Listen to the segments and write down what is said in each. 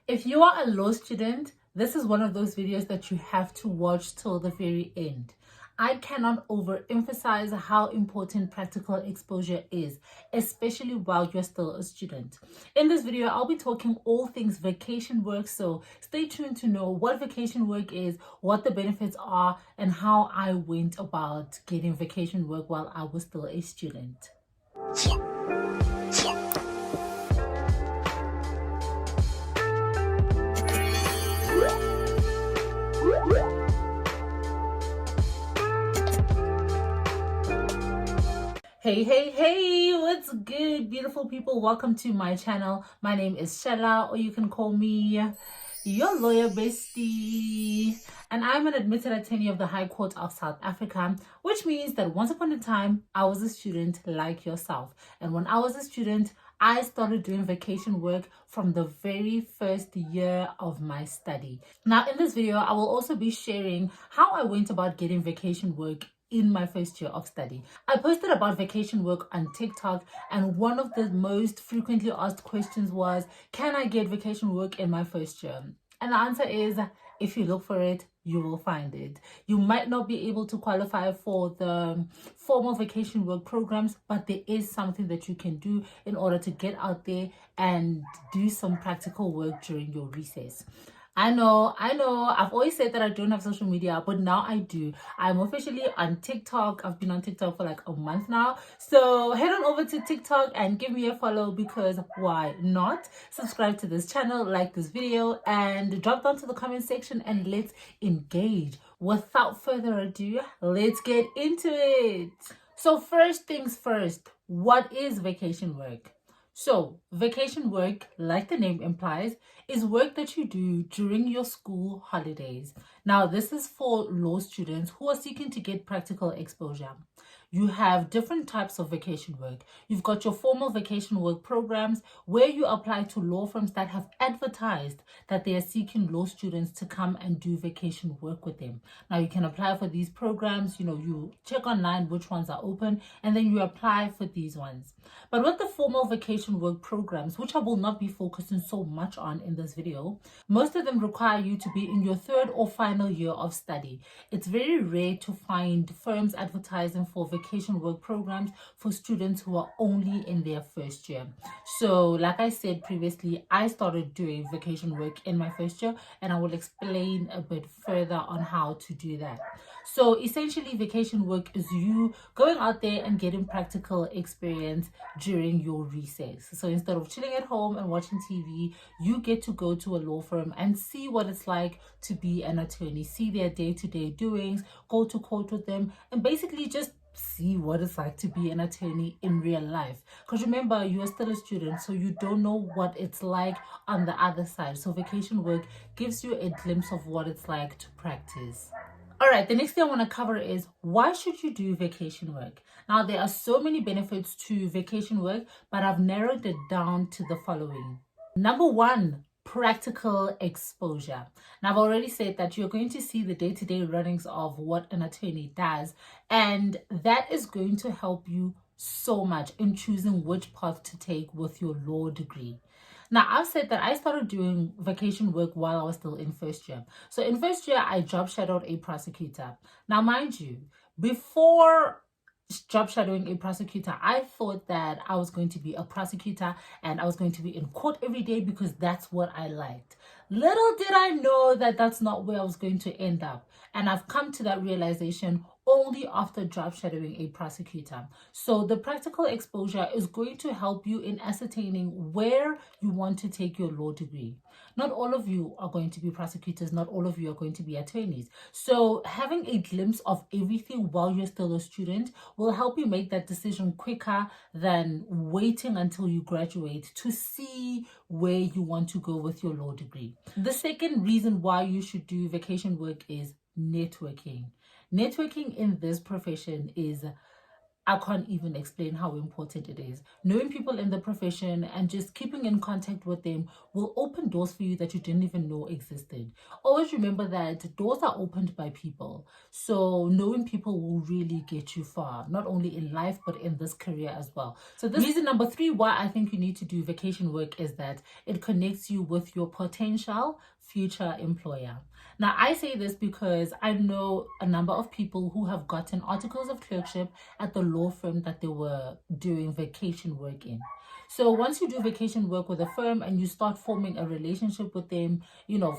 If you are a law student, this is one of those videos that you have to watch till the very end. I cannot overemphasize how important practical exposure is, especially while you're still a student. In this video, I'll be talking all things vacation work, so stay tuned to know what vacation work is, what the benefits are, and how I went about getting vacation work while I was still a student. Hey, what's good, beautiful people? Welcome to my channel. My name is Shella, or you can call me your lawyer bestie. And I'm an admitted attorney of the High Court of South Africa, which means that once upon a time, I was a student like yourself. And when I was a student, I started doing vacation work from the very first year of my study. Now, in this video, I will also be sharing how I went about getting vacation work in my first year of study. I posted about vacation work on TikTok, and one of the most frequently asked questions was, can I get vacation work in my first year? And the answer is, if you look for it, you will find it. You might not be able to qualify for the formal vacation work programs, but there is something that you can do in order to get out there and do some practical work during your recess. I know. I've always said that I don't have social media, but now I do. I'm officially on TikTok. I've been on TikTok for like a month now. So head on over to TikTok and give me a follow, because why not? Subscribe to this channel, like this video, and drop down to the comment section and let's engage. Without further ado, let's get into it. So first things first, what is vacation work? So, vacation work, like the name implies, is work that you do during your school holidays. Now, this is for law students who are seeking to get practical exposure. You have different types of vacation work. You've got your formal vacation work programs where you apply to law firms that have advertised that they are seeking law students to come and do vacation work with them. Now, you can apply for these programs. You check online which ones are open, and then you apply for these ones. But with the formal vacation work programs, which I will not be focusing so much on in this video, most of them require you to be in your third or final year of study. It's very rare to find firms advertising for vacation work programs for students who are only in their first year. So like I said previously, I started doing vacation work in my first year, and I will explain a bit further on how to do that. So essentially, vacation work is you going out there and getting practical experience during your recess. So instead of chilling at home and watching TV, you get to go to a law firm and see what it's like to be an attorney, see their day-to-day doings, go to court with them, and basically just see what it's like to be an attorney in real life. Because remember, you are still a student, so you don't know what it's like on the other side. So vacation work gives you a glimpse of what it's like to practice. All right, the next thing I want to cover is, why should you do vacation work? Now, there are so many benefits to vacation work, but I've narrowed it down to the following. Number one, practical exposure. Now, I've already said that you're going to see the day-to-day runnings of what an attorney does, and that is going to help you so much in choosing which path to take with your law degree. Now, I've said that I started doing vacation work while I was still in first year. So in first year, I job shadowed a prosecutor. Now, mind you, before job shadowing a prosecutor, I thought that I was going to be a prosecutor and I was going to be in court every day because that's what I liked. Little did I know that that's not where I was going to end up. And I've come to that realization only after job shadowing a prosecutor. So the practical exposure is going to help you in ascertaining where you want to take your law degree. Not all of you are going to be prosecutors, not all of you are going to be attorneys. So having a glimpse of everything while you're still a student will help you make that decision quicker than waiting until you graduate to see where you want to go with your law degree. The second reason why you should do vacation work is networking. Networking in this profession is I can't even explain how important it is. Knowing people in the profession and just keeping in contact with them will open doors for you that you didn't even know existed. Always remember that doors are opened by people. So knowing people will really get you far, not only in life, but in this career as well. So this reason number 3 why I think you need to do vacation work is that it connects you with your potential future employer. Now, I say this because I know a number of people who have gotten articles of clerkship at the law firm that they were doing vacation work in. So once you do vacation work with a firm and you start forming a relationship with them,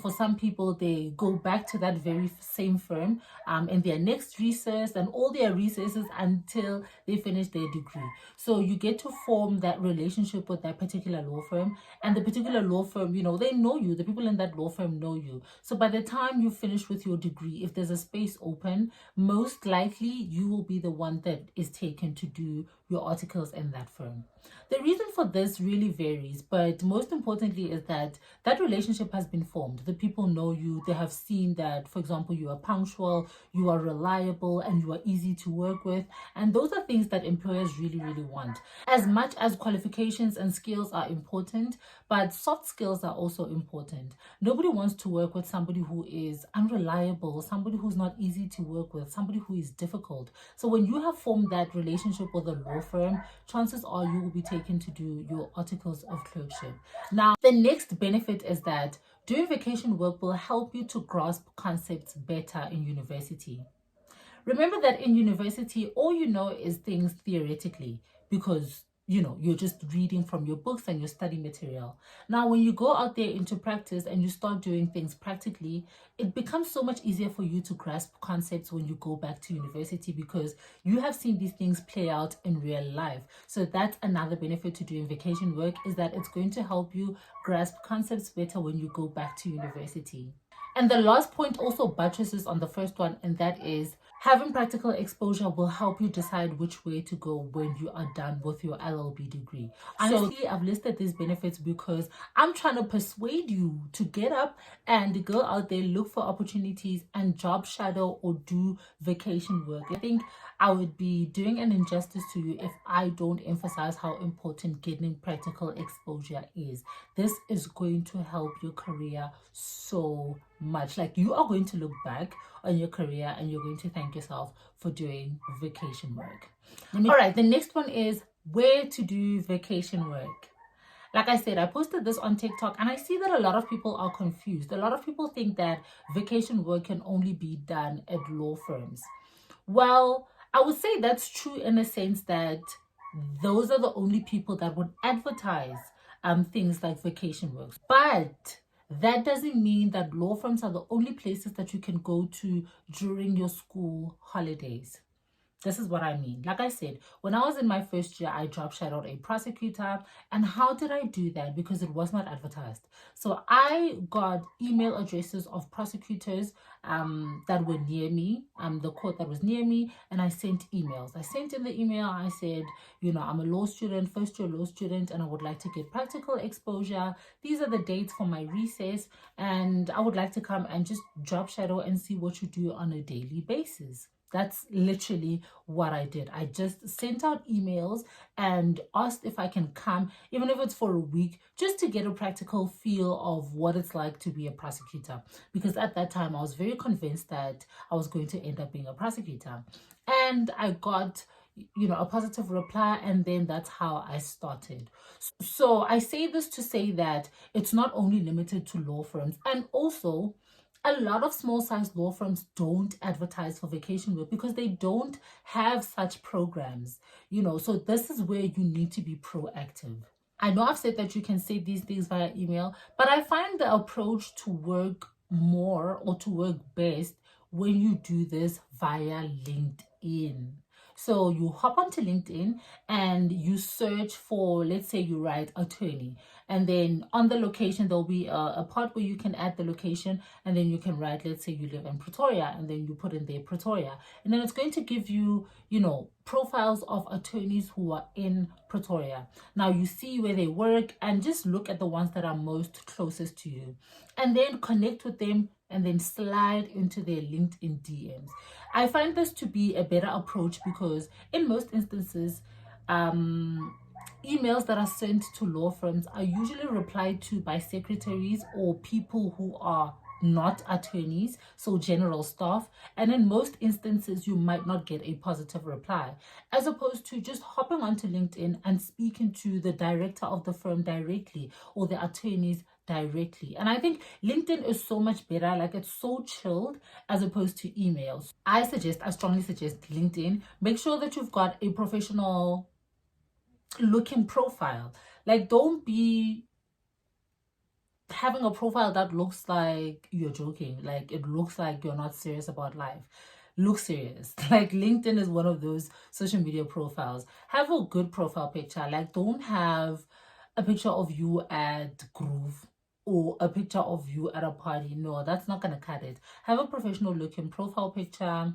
for some people, they go back to that very same firm in their next recess and all their recesses until they finish their degree. So you get to form that relationship with that particular law firm, and the particular law firm, they know you. The people in that law firm know you. So by the time you finish with your degree, if there's a space open, most likely you will be the one that is taken to do your articles in that firm. The reason for this really varies, but most importantly is that that relationship has been formed. The people know you. They have seen that, for example, you are punctual, you are reliable, and you are easy to work with. And those are things that employers really, really want. As much as qualifications and skills are important, but soft skills are also important. Nobody wants to work with somebody who is unreliable, somebody who's not easy to work with, somebody who is difficult. So when you have formed that relationship with a law firm, chances are you will be taken to do your articles of clerkship. Now, the next benefit is that doing vacation work will help you to grasp concepts better in university. Remember that in university, all you know is things theoretically because you're just reading from your books and your study material. Now, when you go out there into practice and you start doing things practically, it becomes so much easier for you to grasp concepts when you go back to university because you have seen these things play out in real life. So that's another benefit to doing vacation work, is that it's going to help you grasp concepts better when you go back to university. And the last point also buttresses on the first one, and that is having practical exposure will help you decide which way to go when you are done with your LLB degree. Honestly, I've listed these benefits because I'm trying to persuade you to get up and go out there, look for opportunities and job shadow or do vacation work. I think I would be doing an injustice to you if I don't emphasize how important getting practical exposure is. This is going to help your career so much. Like, you are going to look back on your career and you're going to thank yourself for doing vacation work. All right, the next one is where to do vacation work. Like I said, I posted this on TikTok and I see that a lot of people are confused. A lot of people think that vacation work can only be done at law firms. Well, I would say that's true in a sense that those are the only people that would advertise things like vacation work. But that doesn't mean that law firms are the only places that you can go to during your school holidays. This is what I mean. Like I said, when I was in my first year, I job shadowed a prosecutor. And how did I do that? Because it was not advertised. So I got email addresses of prosecutors that were near me, the court that was near me, and I sent emails. I sent in the email, I said, I'm a law student, first year law student, and I would like to get practical exposure. These are the dates for my recess, and I would like to come and just job shadow and see what you do on a daily basis. That's literally what I did. I just sent out emails and asked if I can come, even if it's for a week, just to get a practical feel of what it's like to be a prosecutor. Because at that time, I was very convinced that I was going to end up being a prosecutor. And I got a positive reply, and then that's how I started. So I say this to say that it's not only limited to law firms, and also a lot of small-sized law firms don't advertise for vacation work because they don't have such programs, so this is where you need to be proactive. I know I've said that you can say these things via email, but I find the approach to work more or to work best when you do this via LinkedIn. So you hop onto LinkedIn and you search for, let's say you write attorney, and then on the location, there'll be a part where you can add the location, and then you can write, let's say you live in Pretoria, and then you put in there Pretoria. And then it's going to give you, profiles of attorneys who are in Pretoria. Now you see where they work and just look at the ones that are most closest to you, and then connect with them and then slide into their LinkedIn DMs. I find this to be a better approach because in most instances, emails that are sent to law firms are usually replied to by secretaries or people who are not attorneys, so general staff, and in most instances you might not get a positive reply, as opposed to just hopping onto LinkedIn and speaking to the director of the firm directly or the attorneys directly. And I think LinkedIn is so much better, like it's so chilled as opposed to emails. I strongly suggest LinkedIn. Make sure that you've got a professional looking profile. Like, don't be having a profile that looks like you're joking, like it looks like you're not serious about life. Look serious. Like, LinkedIn is one of those social media profiles. Have a good profile picture. Like, don't have a picture of you at Groove or a picture of you at a party. No, that's not gonna cut it. Have a professional looking profile picture.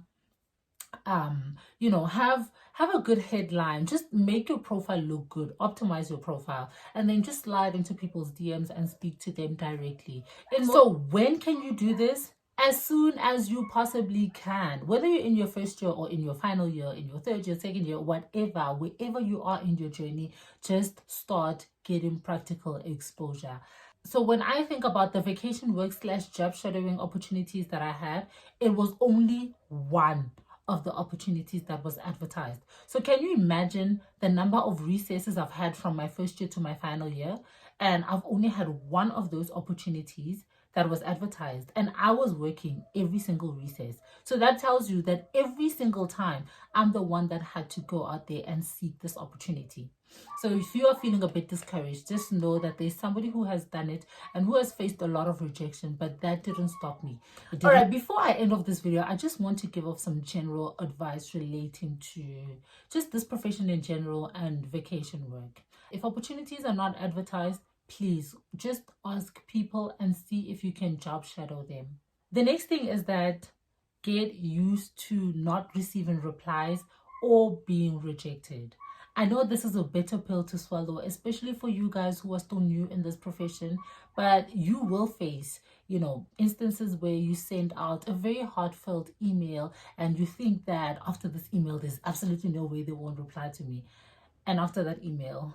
Have a good headline. Just make your profile look good, optimize your profile, and then just slide into people's DMs and speak to them directly. So when can you do this? As soon as you possibly can, whether you're in your first year or in your final year, in your third year, second year, whatever, wherever you are in your journey, just start getting practical exposure. So when I think about the vacation work / job shadowing opportunities that I had, it was only one of the opportunities that was advertised. So can you imagine the number of recesses I've had from my first year to my final year? And I've only had one of those opportunities that was advertised, and I was working every single recess. So that tells you that every single time I'm the one that had to go out there and seek this opportunity. So if you are feeling a bit discouraged, just know that there's somebody who has done it and who has faced a lot of rejection, but that didn't stop me. All right, before I end off this video, I just want to give off some general advice relating to just this profession in general and vacation work. If opportunities are not advertised, please just ask people and see if you can job shadow them. The next thing is that get used to not receiving replies or being rejected. I know this is a bitter pill to swallow, especially for you guys who are still new in this profession, but you will face, instances where you send out a very heartfelt email and you think that after this email, there's absolutely no way they won't reply to me. And after that email,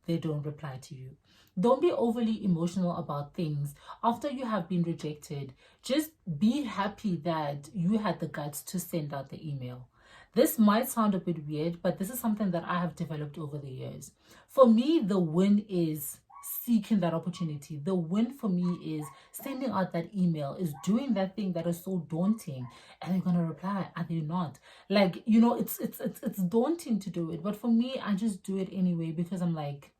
they don't reply to you. Don't be overly emotional about things. After you have been rejected, just be happy that you had the guts to send out the email. This might sound a bit weird, but this is something that I have developed over the years. For me, the win is seeking that opportunity. The win for me is sending out that email, is doing that thing that is so daunting. Are they gonna reply? Are they not? Like, it's daunting to do it, but for me, I just do it anyway because I'm like,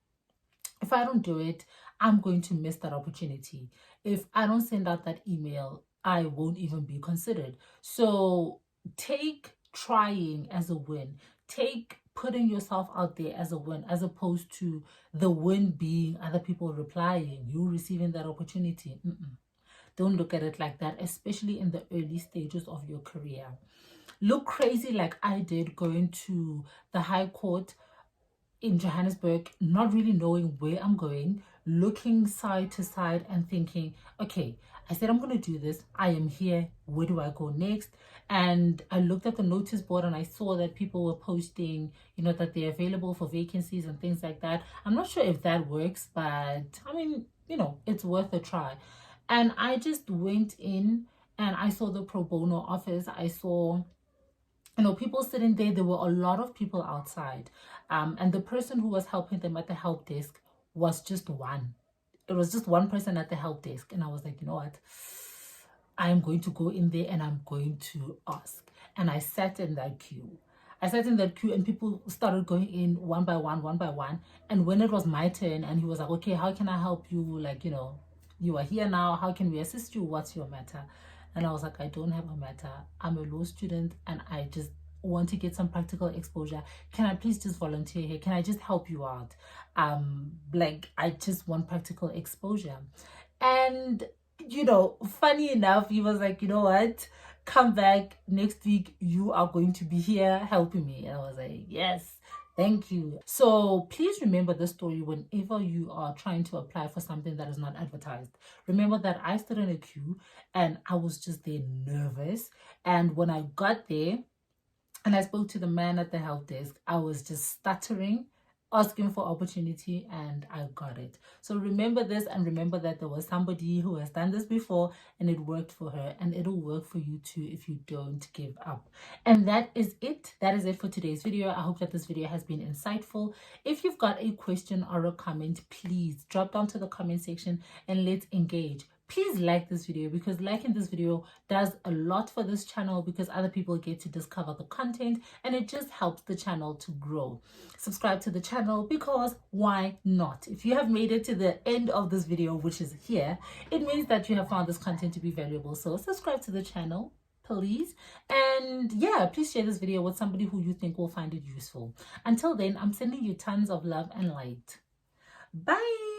if I don't do it, I'm going to miss that opportunity. If I don't send out that email, I won't even be considered. So take trying as a win. Take putting yourself out there as a win, as opposed to the win being other people replying, you receiving that opportunity. Don't look at it like that, especially in the early stages of your career. Look crazy like I did going to the High Court in Johannesburg, not really knowing where I'm going, looking side to side and thinking, okay, I said I'm going to do this. I am here. Where do I go next? And I looked at the notice board and I saw that people were posting, that they're available for vacancies and things like that. I'm not sure if that works, but I mean, it's worth a try. And I just went in and I saw the pro bono office. I saw people sitting there. There were a lot of people outside. And the person who was helping them at the help desk was just one. It was just one person at the help desk. And I was like, you know what? I'm going to go in there and I'm going to ask. And I sat in that queue. And people started going in one by one. And when it was my turn and he was like, okay, how can I help you? Like, you are here now. How can we assist you? What's your matter? And I was like, I don't have a matter. I'm a law student and I just want to get some practical exposure. Can I please just volunteer here? Can I just help you out? I just want practical exposure. And, funny enough, he was like, you know what? Come back next week. You are going to be here helping me. And I was like, yes, Thank you. So please remember this story whenever you are trying to apply for something that is not advertised. Remember that I stood in a queue and I was just there nervous. And when I got there, and I spoke to the man at the help desk, I was just stuttering, asking for opportunity, and I got it. So remember this, and remember that there was somebody who has done this before and it worked for her, and it'll work for you too if you don't give up. And that is it. That is it for today's video. I hope that this video has been insightful. If you've got a question or a comment, please drop down to the comment section and let's engage. Please like this video, because liking this video does a lot for this channel, because other people get to discover the content and it just helps the channel to grow. Subscribe to the channel, because why not? If you have made it to the end of this video, which is here, it means that you have found this content to be valuable. So subscribe to the channel, please. And yeah, please share this video with somebody who you think will find it useful. Until then, I'm sending you tons of love and light. Bye.